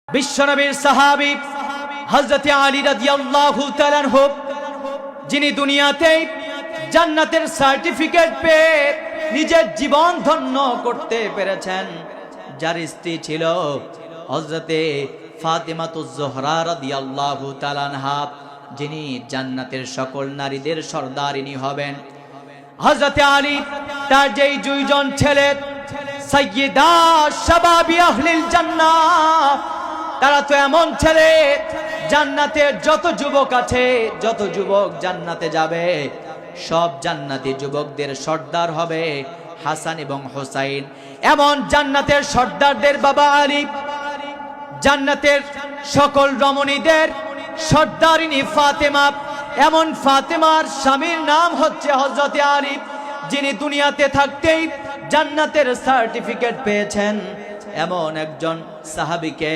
বিশ্বনবীর সাহাবী হযরত আলী রাদিয়াল্লাহু তাআলা আনহু যিনি দুনিয়াতে জান্নাতের সার্টিফিকেট পেয়ে নিজের জীবন ধন্য করতে পেরেছেন, যার স্ত্রী ছিল হযরতে ফাতেমাতুজ জোহরা রাদিয়াল্লাহু তাআলা আনহা, যিনি জান্নাতের সকল নারীদের সর্দারিনী হবেন। হযরতে আলী তার যেই দুইজন ছেলে সাইয়্যিদা শাবাবি আহলিল জান্নাহ, তারা তো এমন ছেলে, জান্নাতের যত যুবক আছে, যত যুবক জান্নাতে যাবে সব জান্নাতি যুবকদের সর্দার হবে হাসান এবং হোসাইন। এমন জান্নাতের সর্দারদের বাবা আলী, জান্নাতের সকল রমণীদের সর্দারিনী ফাতেমা। এমন ফাতেমার স্বামীর নাম হচ্ছে হযরতে আলী, যিনি দুনিয়াতে থাকতেই জান্নাতের সার্টিফিকেট পেয়েছেন। এমন একজন সাহাবীকে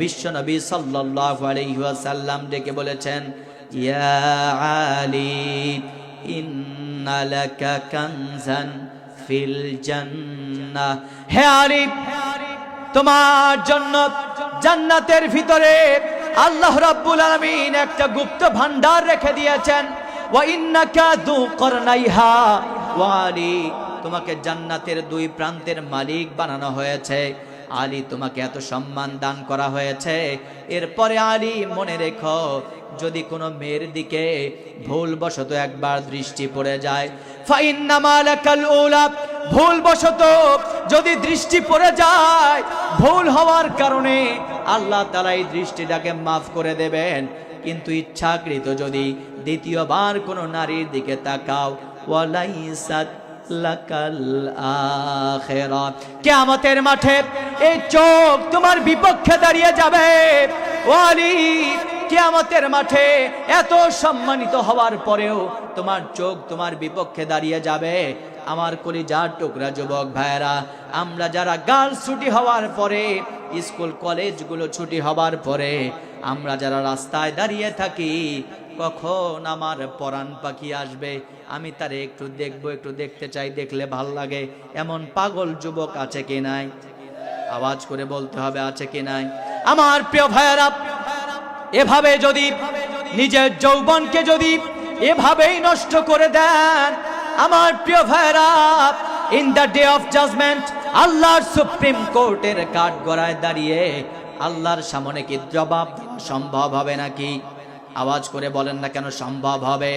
বিশ্বনবী সাল্লাল্লাহু আলাইহি ওয়াসাল্লাম ডেকে বলেছেন, ইয়া আলী ইন্না লাকা কানজান ফিল জান্নাহ। হে আলী, তোমার জন্য জান্নাতের ভিতরে আল্লাহ রাব্বুল আলামিন একটা গুপ্ত ভান্ডার রেখে দিয়েছেন। ওয়া ইন্নাকা যু করনাইহা। ওয়া আলী, তোমাকে জান্নাতের দুই প্রান্তের মালিক বানানো হয়েছে। আলী, তোমাকে এত সম্মান দান করা হয়েছে। এরপরে আলী, মনে রেখো, যদি কোনো মেয়ের দিকে ভুলবশত একবার দৃষ্টি পড়ে যায়, ফাইন্নামা লাকাল উলা, ভুলবশত যদি দৃষ্টি পড়ে যায়, ভুল হওয়ার কারণে আল্লাহ তাআলা এই দৃষ্টিটাকে মাফ করে দেবেন। কিন্তু ইচ্ছাকৃত যদি দ্বিতীয়বার কোনো নারীর দিকে তাকাও, ওয়ালাইসাত লাকাল আখিরা, কিয়ামতের মাঠে এই চোখ তোমার বিপক্ষে দাঁড়িয়ে যাবে। ওয়ালি, কিয়ামতের মাঠে এত সম্মানিত হওয়ার পরেও তোমার চোখ তোমার বিপক্ষে দাঁড়িয়ে যাবে। আমার কলিজার টুকরা যুবক ভাইয়েরা, আমরা যারা গার্লস ছুটি হওয়ার পরে, স্কুল কলেজগুলো ছুটি হওয়ার পরে আমরা যারা রাস্তায় দাঁড়িয়ে থাকি, কখন আমার পরাণ পাখি আসবে, আমি তারে একটু দেখবো, একটু দেখতে চাই, দেখলে ভাল লাগে, এমন পাগল যুবক আছে কি নাই? আওয়াজ করে বলতে হবে, আছে কি নাই? আমার প্রিয় ভাইয়েরা, এভাবে যদি নিজের যৌবনকে যদি এভাবেই নষ্ট করে দেন, আমার প্রিয় ভাইয়েরা, in the day of judgement আল্লাহর সুপ্রিম কোর্টের কাঠগড়ায় দাঁড়িয়ে আল্লাহর সামনে কি জবাব দেওয়া সম্ভব হবে নাকি? আওয়াজ করে বলেন না কেন সম্ভব হবে?